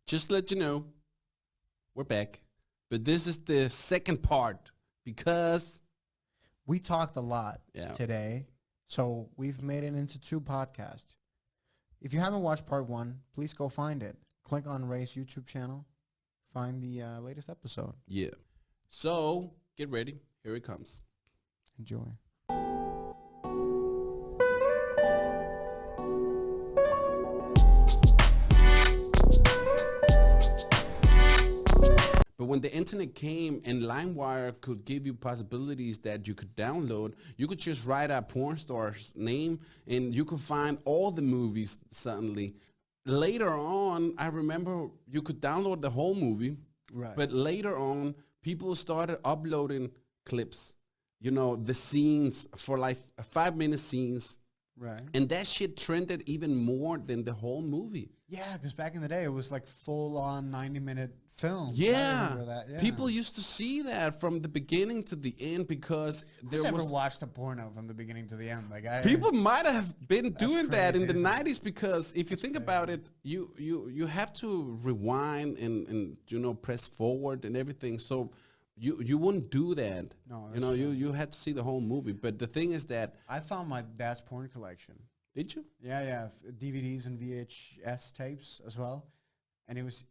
just to let you know, we're back. But this is the second part because We talked a lot Yeah. today, so we've made it into 2 podcasts. If you haven't watched part 1, please go find it. Click on Ray's YouTube channel, find the latest episode. yeah. So get ready. Here it comes. Enjoy. But when the internet came and LimeWire could give you possibilities that you could download, you could just write a porn star's name and you could find all the movies suddenly. Later on, I remember you could download the whole movie, Right. but later on, people started uploading clips, you know, the scenes for like 5-minute scenes. Right. And that shit trended even more than the whole movie. Yeah, because back in the day, it was like full-on 90-minute film. I Yeah. remember that. Yeah. People used to see that from the beginning to the end because Who's there ever was watched a porno from the beginning to the end? Like people might have been doing that in crazy, the isn't it? 90s because if you think about it, you have to rewind and press forward and everything. So you wouldn't do that. No, you that's know, true. you had to see the whole movie. But the thing is that I found my dad's porn collection. did you? Yeah, DVDs and VHS tapes as well, and it was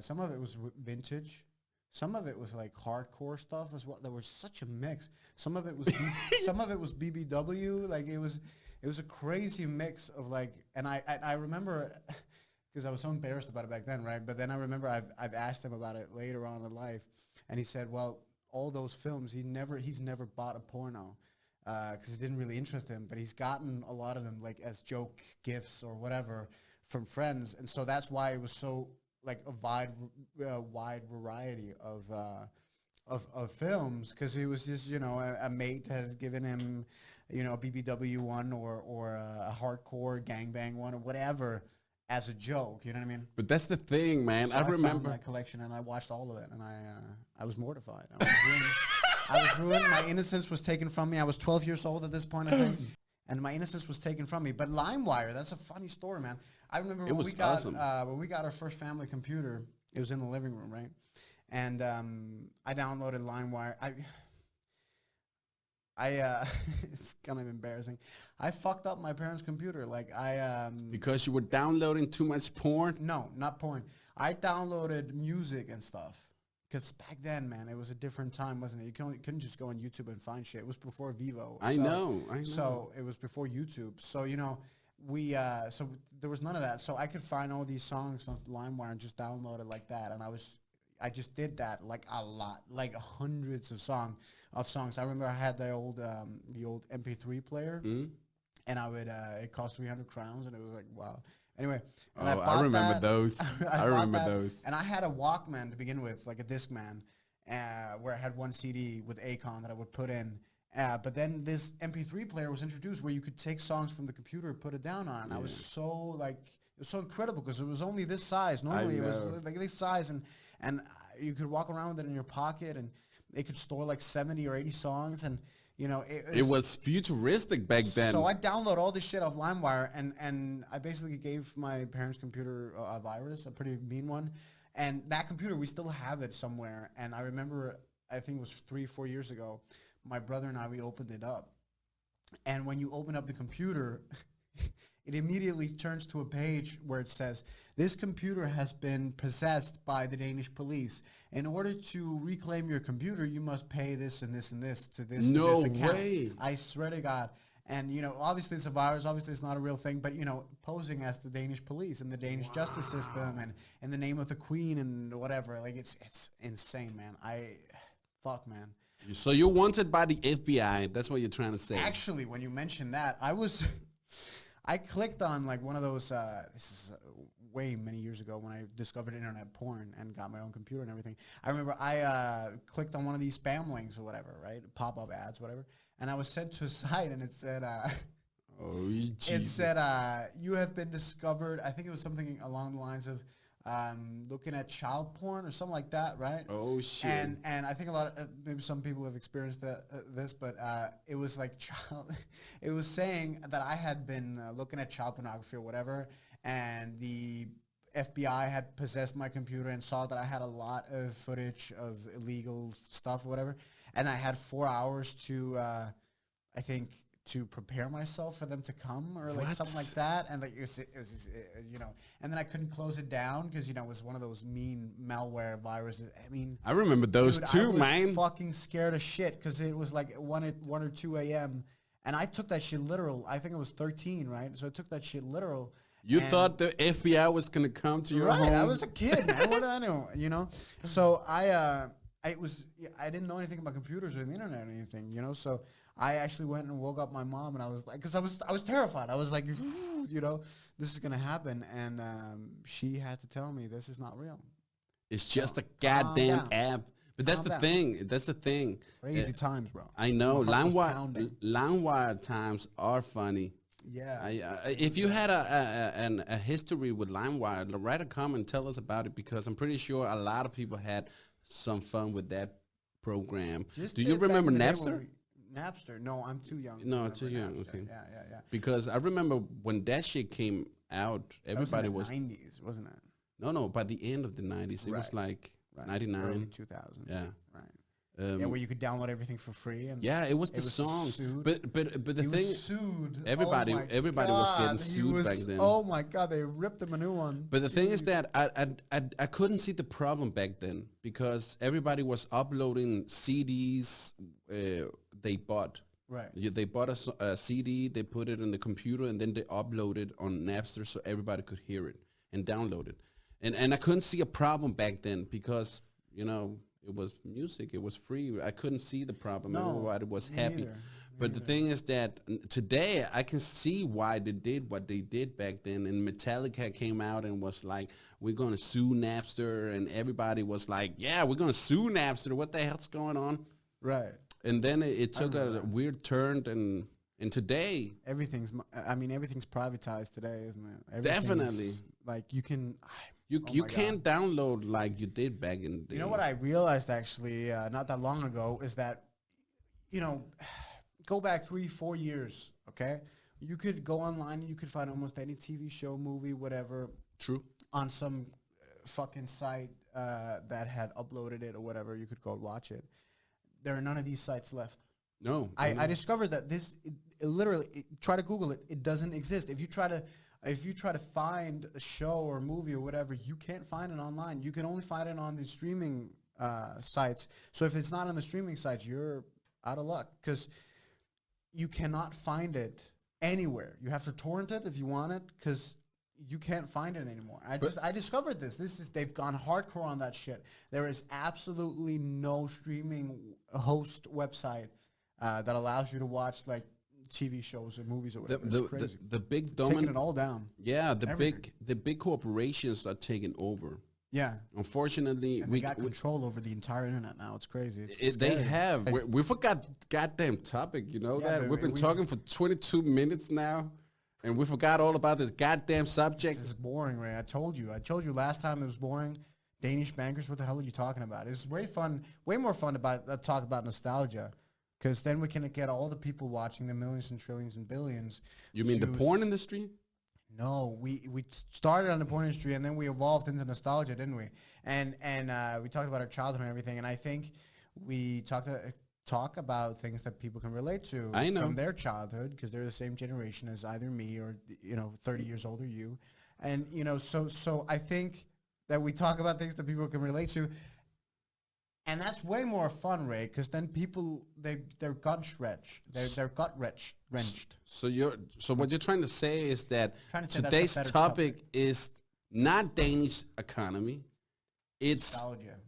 some of it was vintage, some of it was like hardcore stuff as well. There was such a mix. Some of it was some of it was BBW. Like it was a crazy mix of like. And I remember because I was so embarrassed about it back then, right? But then I remember I've asked him about it later on in life, and he said, well, all those films he's never bought a porno. Because it didn't really interest him, but he's gotten a lot of them like as joke gifts or whatever from friends, and so that's why it was so like a wide variety of films. Because it was just a mate has given him a BBW one or a hardcore gangbang one or whatever as a joke. You know what I mean? But that's the thing, man. So I found remember. that collection and I watched all of it, and I was mortified. I was ruined. I was ruined. My innocence was taken from me. I was 12 years old at this point, I think, and my innocence was taken from me. But LimeWire, that's a funny story, man. I remember It was awesome. when we got our first family computer. It was in the living room, right? And I downloaded LimeWire. It's kind of embarrassing. I fucked up my parents' computer. Like Because you were downloading too much porn? no, not porn. I downloaded music and stuff. Because back then, man, it was a different time, wasn't it? You couldn't just go on YouTube and find shit. It was before Vivo. I know. So it was before YouTube. So, so there was none of that. So I could find all these songs on LimeWire and just download it like that. And I just did that like a lot, like hundreds of songs. I remember I had the old MP3 player, and it cost 300 crowns, and it was like, wow. Anyway, and I remember those. I remember those. And I had a Walkman to begin with, like a Discman, where I had one CD with Akon that I would put in. But then this MP3 player was introduced where you could take songs from the computer and put it down on. And I was it was so incredible because it was only this size. Normally it was like this size, and you could walk around with it in your pocket, and it could store like 70 or 80 songs, and it was futuristic back then. So I download all this shit off LimeWire, and I basically gave my parents' computer a virus, a pretty mean one. And that computer, we still have it somewhere. And I remember, I think it was 3-4 years ago, my brother and we opened it up. And when you open up the computer, it immediately turns to a page where it says, this computer has been possessed by the Danish police. In order to reclaim your computer, you must pay this and this and this to this, No to this account. way. I swear to God. And, obviously it's a virus, obviously it's not a real thing, but, posing as the Danish police and the Danish justice system and in the name of the Queen and whatever. Like, it's insane, man. Fuck, man. So you're wanted by the FBI. That's what you're trying to say. Actually, when you mentioned that, I clicked on like one of those, this is way many years ago when I discovered internet porn and got my own computer and everything. I remember I clicked on one of these spam links or whatever, right? Pop-up ads, whatever. And I was sent to a site and it said, oh, Jesus. it said, you have been discovered. I think it was something along the lines of looking at child porn or something like that, right? Oh, shit. And I think maybe some people have experienced this, but it was like it was saying that I had been looking at child pornography or whatever, and the FBI had possessed my computer and saw that I had a lot of footage of illegal stuff or whatever, and I had 4 hours to, I think, to prepare myself for them to come or like something like that, and like it was you know, and then I couldn't close it down because you know it was one of those mean malware viruses. I mean, I remember those dude, too, I was man. fucking scared as shit because it was like 1 or 2 a.m. and I took that shit literal. I think it was 13, right? So I took that shit literal. You thought the FBI was gonna come to your home? I was a kid, man. What do I know? You know, so I didn't know anything about computers or the internet or anything. You know, so I actually went and woke up my mom, and I was like, because I was terrified. I was like, you know, this is gonna happen, and she had to tell me this is not real. It's just a goddamn down. app. But that's the down. thing. That's the thing. Crazy times, bro. I know. My heart was pounding. LimeWire times are funny. Yeah. If you had a history with LimeWire, write a comment, tell us about it, because I'm pretty sure a lot of people had some fun with that program. Do you remember Napster? Napster? No, I'm too young. No, too young. Napster. Okay. Yeah. Because I remember when that shit came out, everybody was. in the 90s, wasn't it? No. By the end of the 90s, it was like 99, early 2000. Yeah. Right. Yeah, where you could download everything for free, and yeah, it was the song. Sued. But the He thing, was sued. everybody was getting sued back then. Oh my god, they ripped him a new one. But the thing is that I couldn't see the problem back then, because everybody was uploading CDs they bought. Right. They bought a CD, they put it in the computer, and then they uploaded on Napster so everybody could hear it and download it. And I couldn't see a problem back then because, you know, it was music, it was free. I couldn't see the problem. No, Everybody was happy. neither. But the thing is that today I can see why they did what they did back then. And Metallica came out and was like, we're going to sue Napster. And everybody was like, yeah, we're going to sue Napster. What the hell's going on? Right. And then it took a weird turn. And today... everything's privatized today, isn't it? Definitely. Like you can... You can't download like you did back in the day. You know what I realized actually not that long ago is that, you know, go back 3-4 years, okay? You could go online and you could find almost any TV show, movie, whatever. True. On some fucking site that had uploaded it or whatever. You could go watch it. There are none of these sites left. No. I discovered that literally, try to Google it. It doesn't exist. If you try to find a show or a movie or whatever, you can't find it online. You can only find it on the streaming sites. So if it's not on the streaming sites, you're out of luck because you cannot find it anywhere. You have to torrent it if you want it because you can't find it anymore. I discovered this. They've gone hardcore on that shit. There is absolutely no streaming host website that allows you to watch like TV shows or movies or whatever. It's crazy. The big taking it all down. Yeah, the big corporations are taking over. Yeah. Unfortunately, and we got control over the entire internet now. It's crazy. They have. We forgot goddamn topic. You know that we've been talking for 22 minutes now, and we forgot all about this goddamn subject. This is boring, Ray. I told you last time it was boring. Danish bankers. What the hell are you talking about? It's way more fun to talk about nostalgia. Because then we can get all the people watching the millions and trillions and billions. You mean the porn industry? No, we started on the porn industry and then we evolved into nostalgia, didn't we? And we talked about our childhood and everything. And I think we talk about things that people can relate to from their childhood because they're the same generation as either me or 30 years older you. And so I think that we talk about things that people can relate to. And that's way more fun, Ray, because then people they're gut wrenched. So what you're trying to say is that today's topic is not Danish economy. It's nostalgia.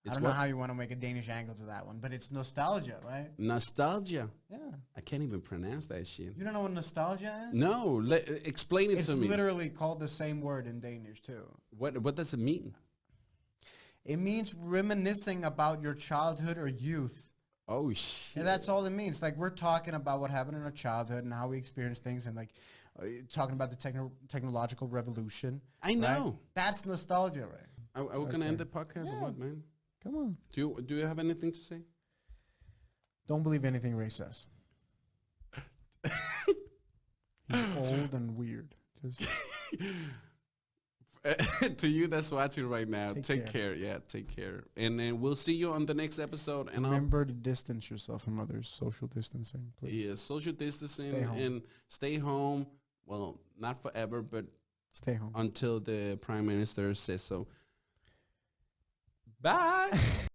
I don't know how you want to make a Danish angle to that one, but it's nostalgia, right? Nostalgia. Yeah. I can't even pronounce that shit. You don't know what nostalgia is? No. Explain it to me. It's literally called the same word in Danish too. What does it mean? It means reminiscing about your childhood or youth. Oh, shit. And that's all it means. Like, we're talking about what happened in our childhood and how we experienced things and, like, talking about the technological revolution. I know. Right? That's nostalgia, right? Are we going to end the podcast or what, man? Come on. Do you have anything to say? Don't believe anything Ray says. He's old and weird. Just to you that's watching right now, take care. care. Yeah, take care. And then we'll see you on the next episode. And Remember to distance yourself from others. Social distancing, please. yeah, social distancing Stay home. and stay home. Well, not forever, but Stay home. until the prime minister says so. Bye.